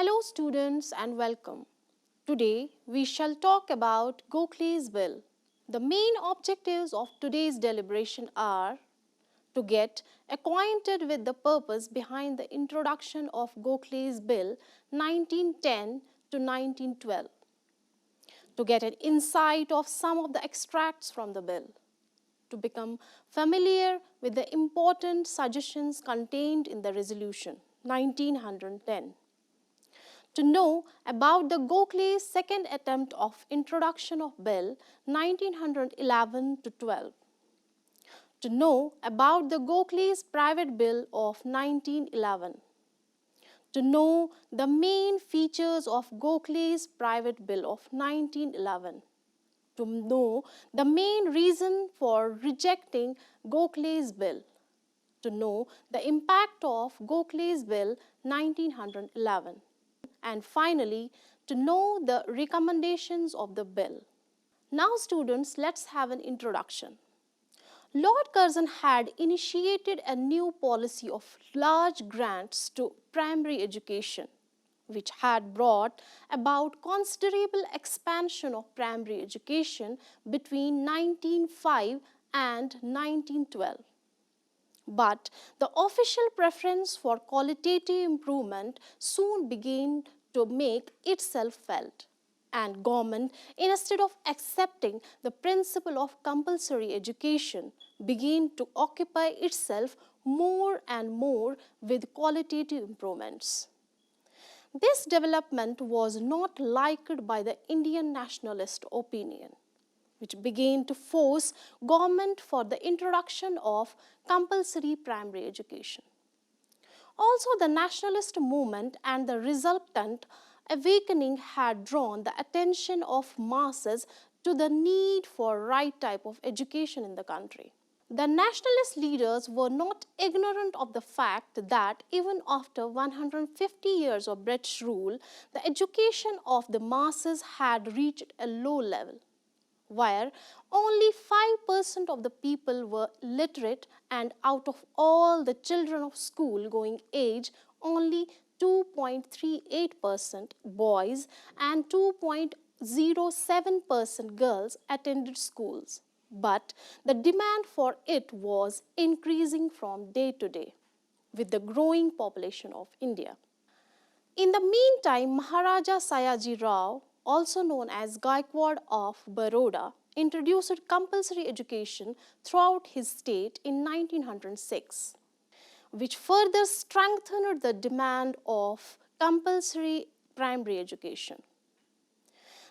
Hello students and welcome. Today we shall talk about Gokhale's bill. The main objectives of today's deliberation are to get acquainted with the purpose behind the introduction of Gokhale's bill 1910 to 1912, to get an insight of some of the extracts from the bill, to become familiar with the important suggestions contained in the resolution 1910, to know about the Gokhale's second attempt of introduction of Bill 1911 to 12, to know about the Gokhale's private bill of 1911, to know the main features of Gokhale's private bill of 1911, to know the main reason for rejecting Gokhale's bill, to know the impact of Gokhale's bill 1911, and finally, to know the recommendations of the bill. Now students, let's have an introduction. Lord Curzon had initiated a new policy of large grants to primary education, which had brought about considerable expansion of primary education between 1905 and 1912. But the official preference for qualitative improvement soon began to make itself felt, and government, instead of accepting the principle of compulsory education, began to occupy itself more and more with qualitative improvements. This development was not liked by the Indian nationalist opinion, which began to force government for the introduction of compulsory primary education. Also, the nationalist movement and the resultant awakening had drawn the attention of masses to the need for right type of education in the country. The nationalist leaders were not ignorant of the fact that even after 150 years of British rule, the education of the masses had reached a low level, where only 5% of the people were literate, and out of all the children of school-going age, only 2.38% boys and 2.07% girls attended schools. But the demand for it was increasing from day to day with the growing population of India. In the meantime, Maharaja Sayaji Rao, also known as Gaikwad of Baroda, introduced compulsory education throughout his state in 1906, which further strengthened the demand of compulsory primary education.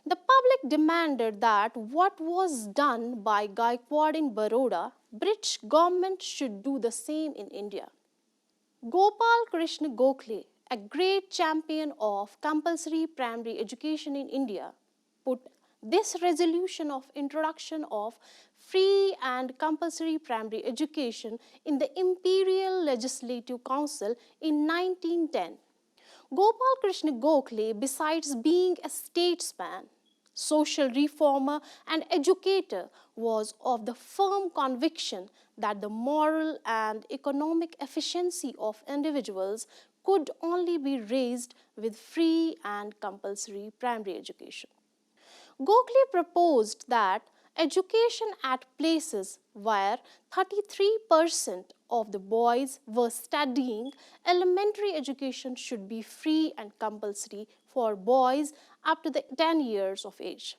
The public demanded that what was done by Gaikwad in Baroda, British government should do the same in India. Gopal Krishna Gokhale, a great champion of compulsory primary education in India, put this resolution of introduction of free and compulsory primary education in the Imperial Legislative Council in 1910. Gopal Krishna Gokhale, besides being a statesman, social reformer and educator, was of the firm conviction that the moral and economic efficiency of individuals could only be raised with free and compulsory primary education. Gokhale proposed that education at places where 33% of the boys were studying elementary education should be free and compulsory for boys up to the 10 years of age.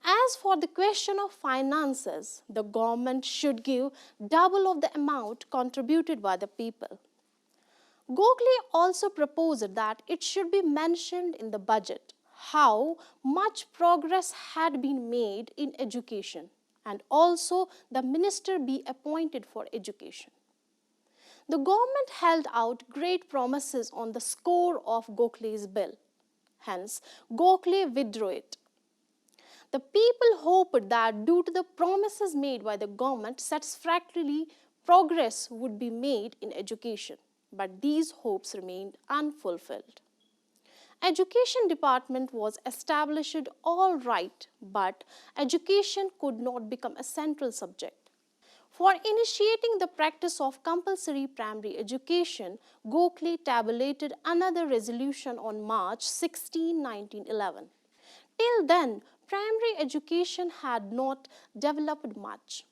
As for the question of finances, the government should give double of the amount contributed by the people. Gokhale also proposed that it should be mentioned in the budget how much progress had been made in education, and also the minister be appointed for education. The government held out great promises on the score of Gokhale's bill. Hence, Gokhale withdrew it. The people hoped that due to the promises made by the government, satisfactorily progress would be made in education, but these hopes remained unfulfilled. Education department was established all right, but education could not become a central subject. For initiating the practice of compulsory primary education, Gokhale tabulated another resolution on March 16, 1911. Till then, primary education had not developed much,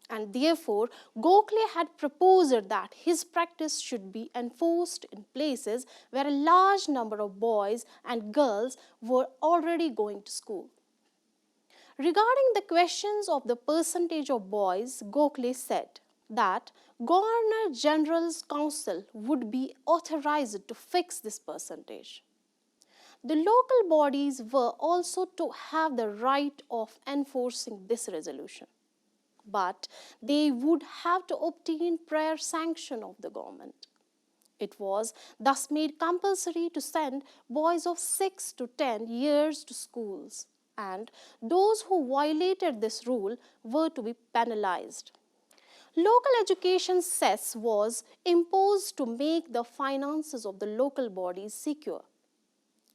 and therefore Gokhale had proposed that his practice should be enforced in places where a large number of boys and girls were already going to school. Regarding the questions of the percentage of boys, Gokhale said that Governor General's Council would be authorized to fix this percentage. The local bodies were also to have the right of enforcing this resolution, but they would have to obtain prior sanction of the government. It was thus made compulsory to send boys of 6 to 10 years to schools, and those who violated this rule were to be penalized. Local education cess was imposed to make the finances of the local bodies secure.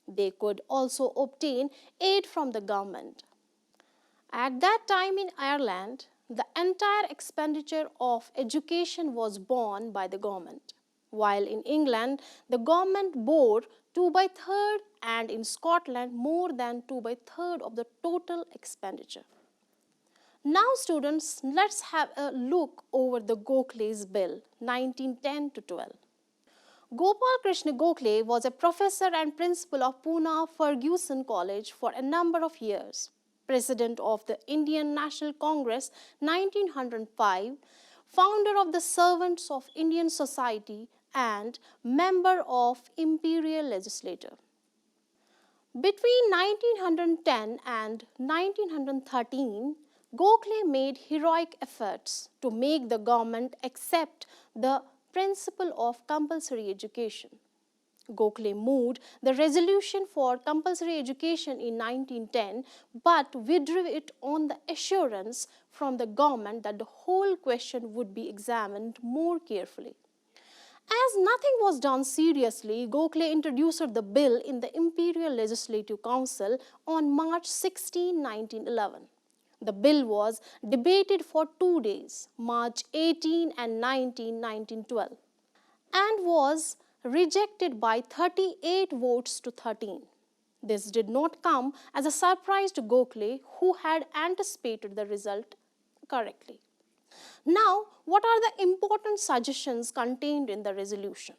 They could also obtain aid from the government. At that time in Ireland, the entire expenditure of education was borne by the government, while in England the government bore 2 by 3rd and in Scotland more than 2 by 3rd of the total expenditure. Now students, let's have a look over the Gokhale's Bill 1910 to 12. Gopal Krishna Gokhale was a professor and principal of Pune Fergusson College for a number of years, president of the Indian National Congress 1905, founder of the Servants of Indian Society and member of Imperial Legislature. Between 1910 and 1913, Gokhale made heroic efforts to make the government accept the principle of compulsory education. Gokhale moved the resolution for compulsory education in 1910 but withdrew it on the assurance from the government that the whole question would be examined more carefully. As nothing was done seriously, Gokhale introduced the bill in the Imperial Legislative Council on March 16, 1911. The bill was debated for 2 days, March 18 and 19, 1912, and was rejected by 38 votes to 13. This did not come as a surprise to Gokhale, who had anticipated the result correctly. Now, what are the important suggestions contained in the resolution?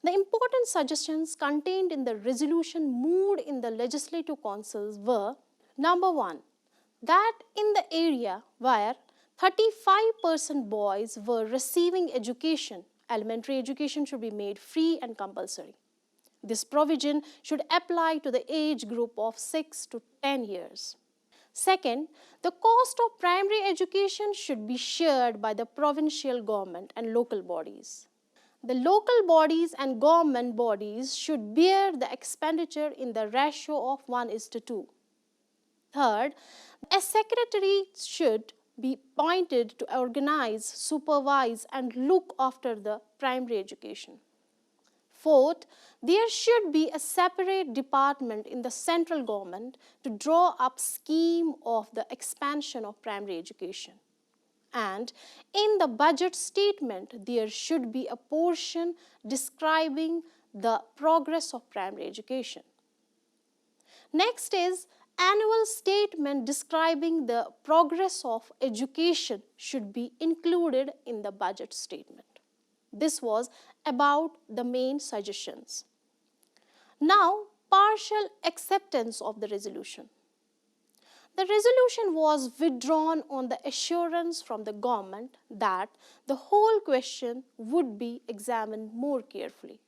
The important suggestions contained in the resolution moved in the legislative councils were: number 1, that in the area where 35% boys were receiving education, elementary education should be made free and compulsory. This provision should apply to the age group of 6 to 10 years. Second, the cost of primary education should be shared by the provincial government and local bodies. The local bodies and government bodies should bear the expenditure in the ratio of 1:2. Third, a secretary should be appointed to organize, supervise, and look after the primary education. Fourth, there should be a separate department in the central government to draw up scheme of the expansion of primary education. And in the budget statement, there should be a portion describing the progress of primary education. Next is annual statement describing the progress of education should be included in the budget statement. This was about the main suggestions. Now, partial acceptance of the resolution. The resolution was withdrawn on the assurance from the government that the whole question would be examined more carefully.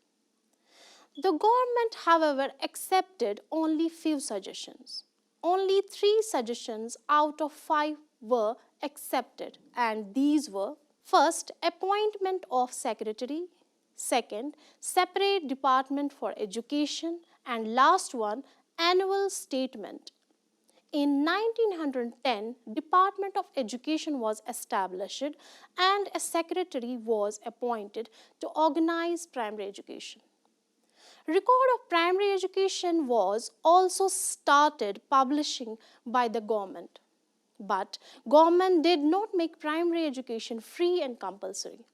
The government, however, accepted only few suggestions. Only 3 suggestions out of 5 were accepted, and these were: first, appointment of secretary; second, separate department for education; and last one, annual statement. In 1910, Department of Education was established and a secretary was appointed to organize primary education. Record of primary education was also started publishing by the government. But government did not make primary education free and compulsory.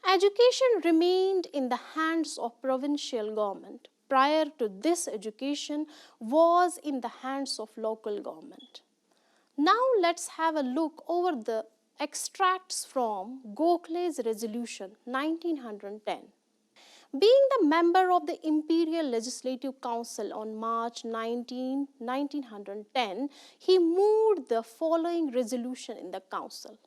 Education remained in the hands of provincial government. Prior to this, education was in the hands of local government. Now let's have a look over the extracts from Gokhale's resolution 1910. Being the member of the Imperial Legislative Council on March 1910, he moved the following resolution in the council: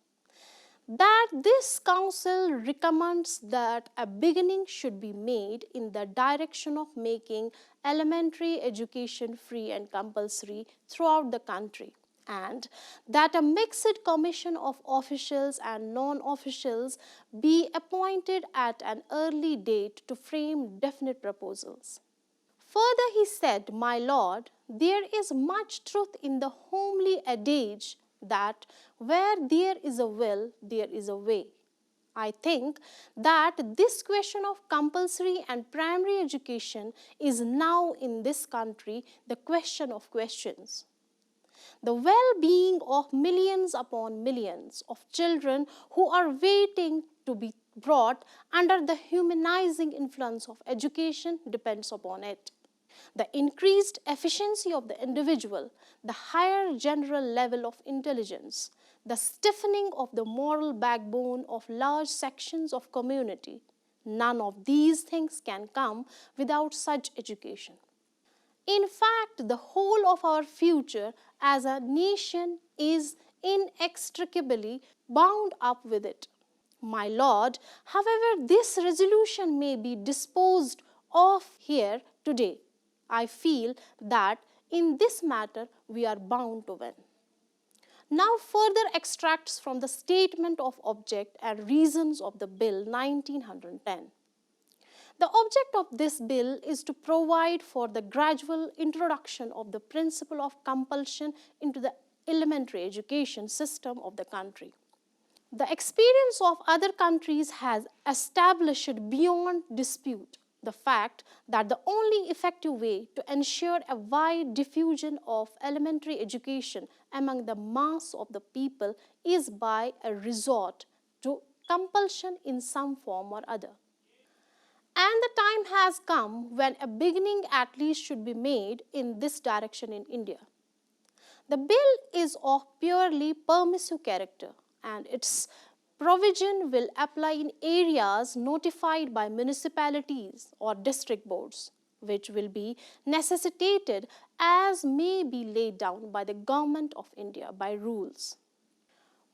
that this council recommends that a beginning should be made in the direction of making elementary education free and compulsory throughout the country, and that a mixed commission of officials and non-officials be appointed at an early date to frame definite proposals. Further, he said, "My lord, there is much truth in the homely adage that where there is a will, there is a way. I think that this question of compulsory and primary education is now in this country the question of questions. The well-being of millions upon millions of children who are waiting to be brought under the humanizing influence of education depends upon it. The increased efficiency of the individual, the higher general level of intelligence, the stiffening of the moral backbone of large sections of community, none of these things can come without such education. In fact, the whole of our future as a nation is inextricably bound up with it. My lord, however this resolution may be disposed of here today, I feel that in this matter we are bound to win." Now further extracts from the statement of object and reasons of the Bill 1910. The object of this bill is to provide for the gradual introduction of the principle of compulsion into the elementary education system of the country. The experience of other countries has established beyond dispute the fact that the only effective way to ensure a wide diffusion of elementary education among the mass of the people is by a resort to compulsion in some form or other. And the time has come when a beginning at least should be made in this direction in India. The bill is of purely permissive character, and its provision will apply in areas notified by municipalities or district boards, which will be necessitated as may be laid down by the Government of India by rules.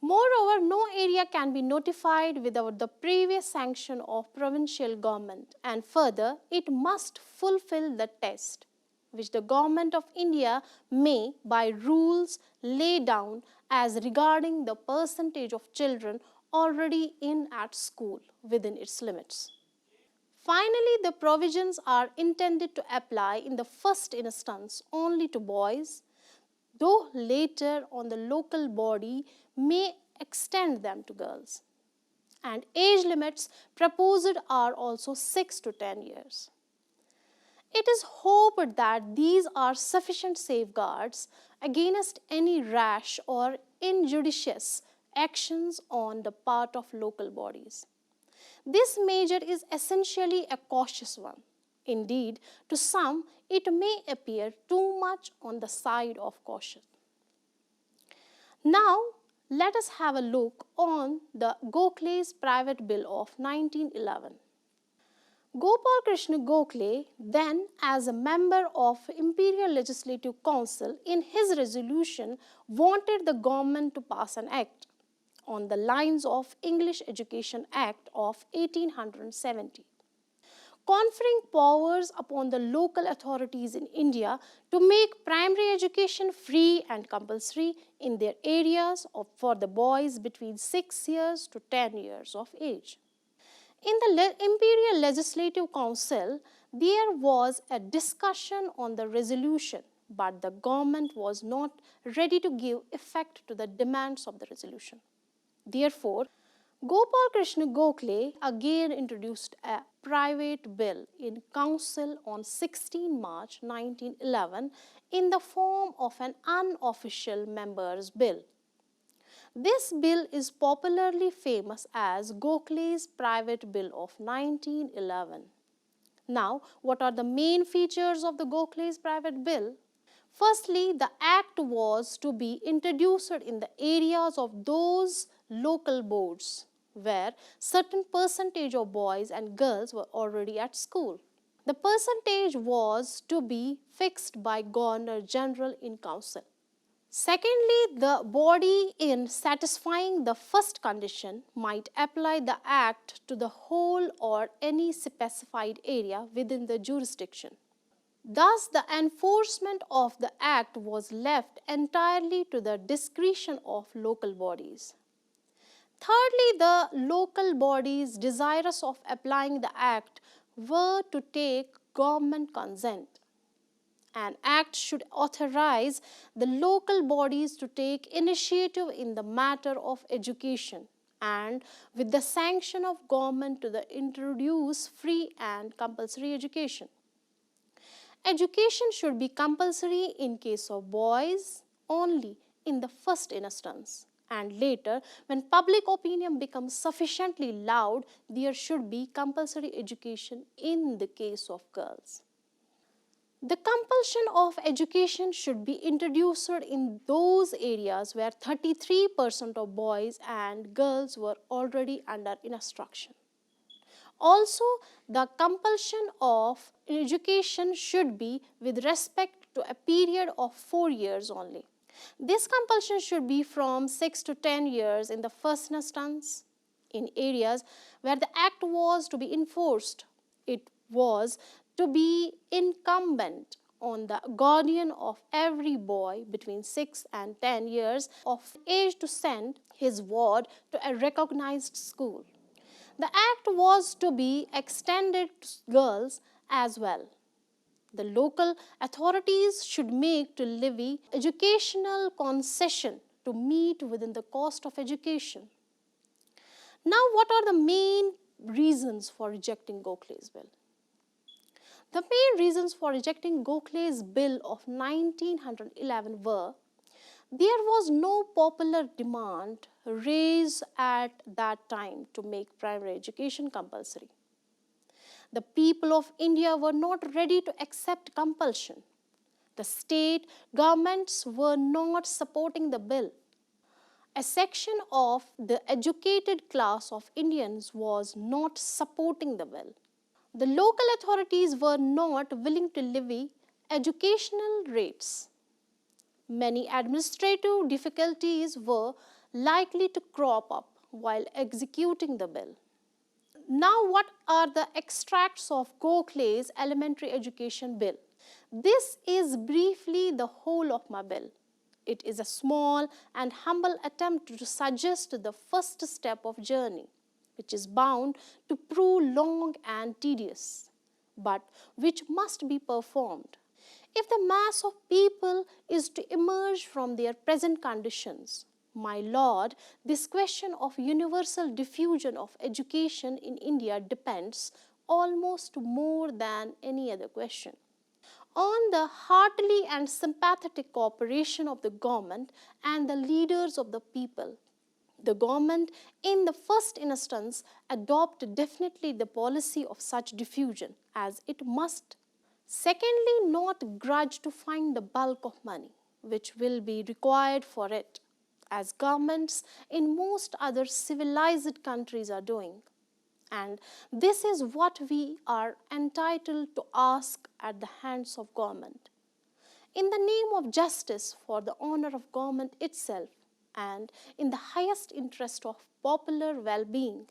Moreover, no area can be notified without the previous sanction of provincial government, and further, it must fulfill the test which the Government of India may by rules lay down as regarding the percentage of children already in at school within its limits. Finally, the provisions are intended to apply in the first instance only to boys, though later on the local body may extend them to girls. And age limits proposed are also 6 to 10 years. It is hoped that these are sufficient safeguards against any rash or injudicious actions on the part of local bodies. This measure is essentially a cautious one. Indeed, to some, it may appear too much on the side of caution. Now, let us have a look on the Gokhale's Private Bill of 1911. Gopal Krishna Gokhale, then as a member of Imperial Legislative Council, in his resolution wanted the government to pass an act on the lines of English Education Act of 1870, conferring powers upon the local authorities in India to make primary education free and compulsory in their areas for the boys between 6 years to 10 years of age. In the Imperial Legislative Council, there was a discussion on the resolution, but the government was not ready to give effect to the demands of the resolution. Therefore, Gopal Krishna Gokhale again introduced a private bill in council on 16 March 1911 in the form of an unofficial members' bill. This bill is popularly famous as Gokhale's Private Bill of 1911. Now, what are the main features of the Gokhale's Private Bill? Firstly, the act was to be introduced in the areas of those local boards where certain percentage of boys and girls were already at school. The percentage was to be fixed by Governor General in Council. Secondly, the body, in satisfying the first condition, might apply the act to the whole or any specified area within the jurisdiction. Thus, the enforcement of the act was left entirely to the discretion of local bodies. Thirdly, the local bodies desirous of applying the act were to take government consent. An act should authorize the local bodies to take initiative in the matter of education and with the sanction of government to introduce free and compulsory education. Education should be compulsory in case of boys only in the first instance, and later when public opinion becomes sufficiently loud, there should be compulsory education in the case of girls. The compulsion of education should be introduced in those areas where 33% of boys and girls were already under instruction. Also, the compulsion of education should be with respect to a period of 4 years only. This compulsion should be from 6 to 10 years in the first instance. In areas where the act was to be enforced, it was to be incumbent on the guardian of every boy between 6 and 10 years of age to send his ward to a recognized school. The act was to be extended to girls as well. The local authorities should make to levy educational concession to meet within the cost of education. Now, what are the main reasons for rejecting Gokhale's bill? The main reasons for rejecting Gokhale's bill of 1911 were: there was no popular demand raised at that time to make primary education compulsory. The people of India were not ready to accept compulsion. The state governments were not supporting the bill. A section of the educated class of Indians was not supporting the bill. The local authorities were not willing to levy educational rates. Many administrative difficulties were likely to crop up while executing the bill. Now, what are the extracts of Gokhale's elementary education bill? This is briefly the whole of my bill. It is a small and humble attempt to suggest the first step of journey, which is bound to prove long and tedious, but which must be performed. If the mass of people is to emerge from their present conditions, my lord, this question of universal diffusion of education in India depends almost more than any other question on the hearty and sympathetic cooperation of the government and the leaders of the people. The government, in the first instance, adopt definitely the policy of such diffusion as it must. Secondly, not grudge to find the bulk of money which will be required for it, as governments in most other civilized countries are doing. And this is what we are entitled to ask at the hands of government. In the name of justice, for the honor of government itself, and in the highest interest of popular well-being,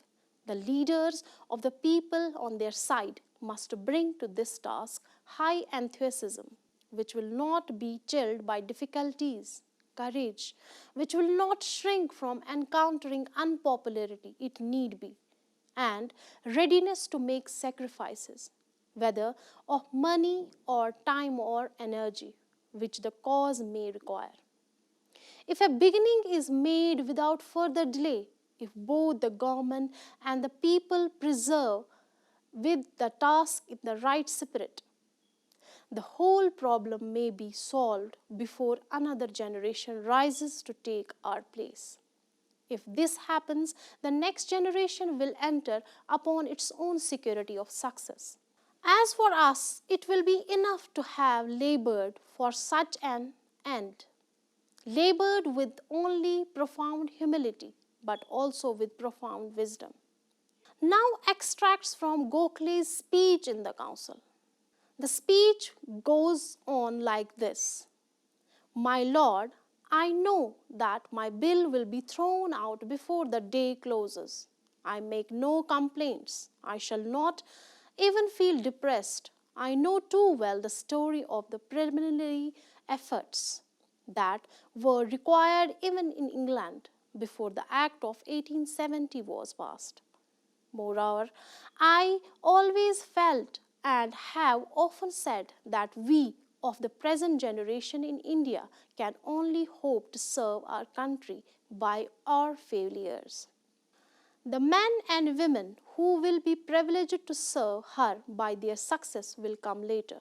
the leaders of the people on their side must bring to this task high enthusiasm, which will not be chilled by difficulties, courage, which will not shrink from encountering unpopularity if need be, and readiness to make sacrifices, whether of money or time or energy, which the cause may require. If a beginning is made without further delay, if both the government and the people persevere with the task in the right spirit. The whole problem may be solved before another generation rises to take our place. If this happens, the next generation will enter upon its own security of success. As for us, it will be enough to have labored for such an end, labored with only profound humility, but also with profound wisdom. Now, extracts from Gokhale's speech in the council. The speech goes on like this: My lord, I know that my bill will be thrown out before the day closes. I make no complaints. I shall not even feel depressed. I know too well the story of the preliminary efforts that were required even in England before the Act of 1870 was passed. Moreover, I always felt and have often said that we of the present generation in India can only hope to serve our country by our failures. The men and women who will be privileged to serve her by their success will come later.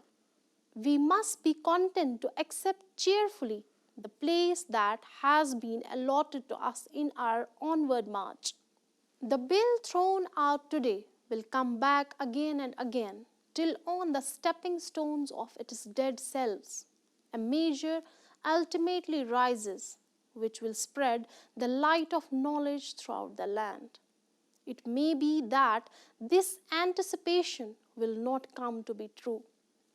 We must be content to accept cheerfully the place that has been allotted to us in our onward march. The bill thrown out today will come back again and again till on the stepping stones of its dead selves a measure ultimately rises which will spread the light of knowledge throughout the land. It may be that this anticipation will not come to be true.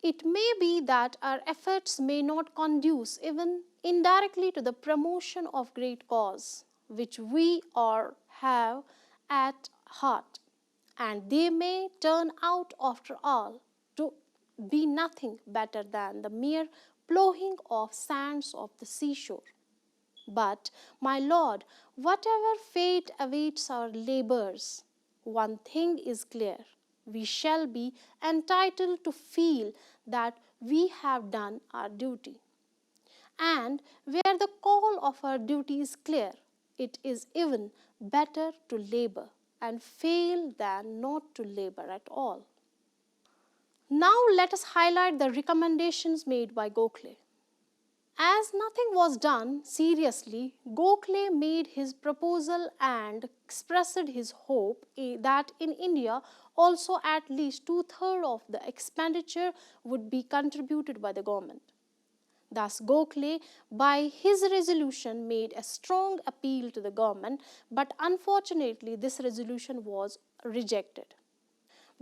It may be that our efforts may not conduce even indirectly to the promotion of great cause which we all have at heart, and they may turn out after all to be nothing better than the mere ploughing of sands of the seashore. But, my lord, whatever fate awaits our labours, one thing is clear: we shall be entitled to feel that we have done our duty. And where the call of our duty is clear, it is even better to labour and fail than not to labour at all. Now let us highlight the recommendations made by Gokhale. As nothing was done seriously, Gokhale made his proposal and expressed his hope that in India also at least two-thirds of the expenditure would be contributed by the government. Thus, Gokhale, by his resolution, made a strong appeal to the government, but unfortunately, this resolution was rejected.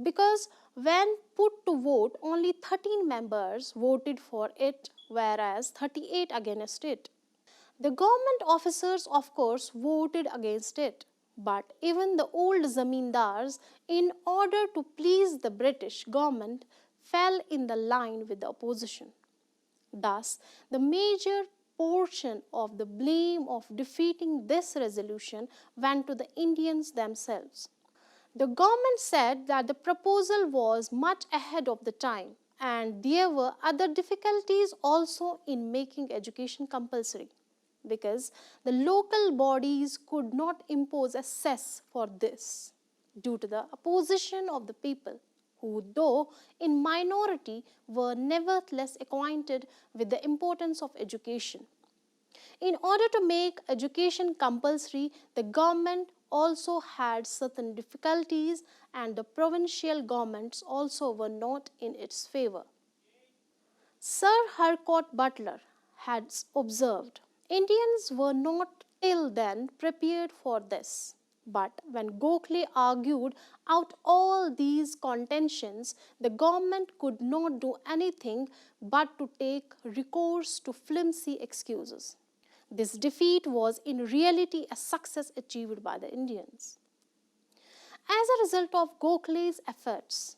Because when put to vote, only 13 members voted for it, whereas 38 against it. The government officers, of course, voted against it, but even the old zamindars, in order to please the British government, fell in the line with the opposition. Thus, the major portion of the blame of defeating this resolution went to the Indians themselves. The government said that the proposal was much ahead of the time and there were other difficulties also in making education compulsory, because the local bodies could not impose a cess for this due to the opposition of the people, who, though in minority, were nevertheless acquainted with the importance of education. In order to make education compulsory, the government also had certain difficulties and the provincial governments also were not in its favor. Sir Harcourt Butler had observed, Indians were not till then prepared for this. But when Gokhale argued out all these contentions, the government could not do anything but to take recourse to flimsy excuses. This defeat was in reality a success achieved by the Indians. As a result of Gokhale's efforts,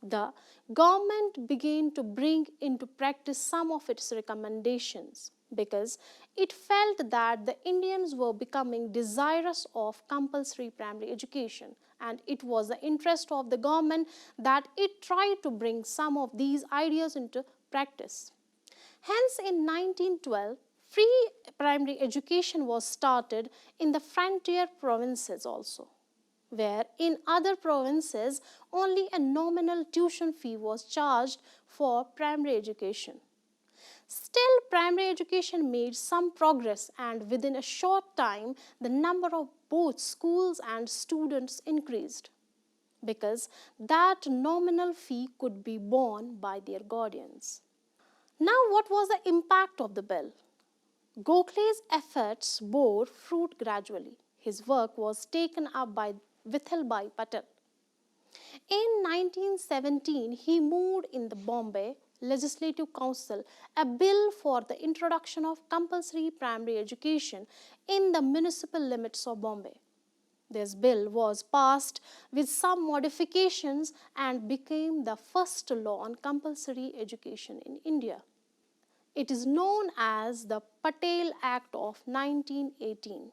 the government began to bring into practice some of its recommendations because it felt that the Indians were becoming desirous of compulsory primary education, and it was the interest of the government that it tried to bring some of these ideas into practice. Hence, in 1912, Free primary education was started in the frontier provinces also, where in other provinces only a nominal tuition fee was charged for primary education. Still, primary education made some progress, and within a short time, the number of both schools and students increased because that nominal fee could be borne by their guardians. Now, what was the impact of the bill? Gokhale's efforts bore fruit gradually. His work was taken up by Vithalbhai Patel. In 1917, he moved in the Bombay Legislative Council a bill for the introduction of compulsory primary education in the municipal limits of Bombay. This bill was passed with some modifications and became the first law on compulsory education in India. It is known as the Patel Act of 1918.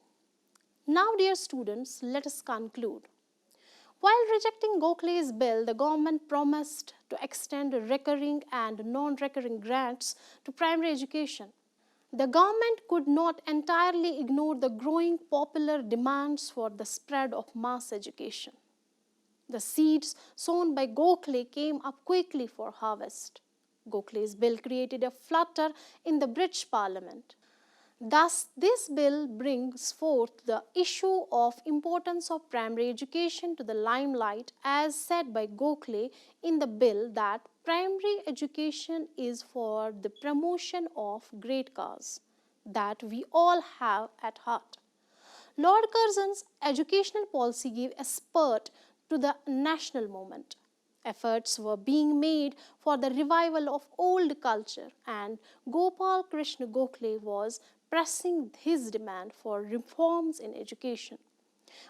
Now, dear students, let us conclude. While rejecting Gokhale's bill, the government promised to extend recurring and non-recurring grants to primary education. The government could not entirely ignore the growing popular demands for the spread of mass education. The seeds sown by Gokhale came up quickly for harvest. Gokhale's bill created a flutter in the British Parliament. Thus, this bill brings forth the issue of importance of primary education to the limelight, as said by Gokhale in the bill that primary education is for the promotion of great cause that we all have at heart. Lord Curzon's educational policy gave a spurt to the national movement. Efforts were being made for the revival of old culture, and Gopal Krishna Gokhale was pressing his demand for reforms in education.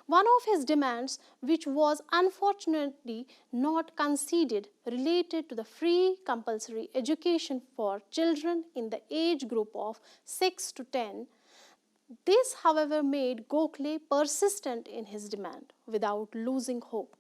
One of his demands, which was unfortunately not conceded, related to the free compulsory education for children in the age group of 6 to 10. This, however, made Gokhale persistent in his demand without losing hope.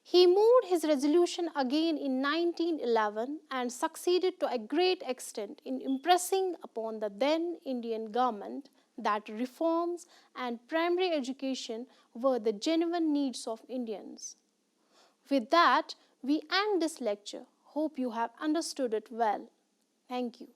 He moved his resolution again in 1911 and succeeded to a great extent in impressing upon the then Indian government that reforms and primary education were the genuine needs of Indians. With that, we end this lecture. Hope you have understood it well. Thank you.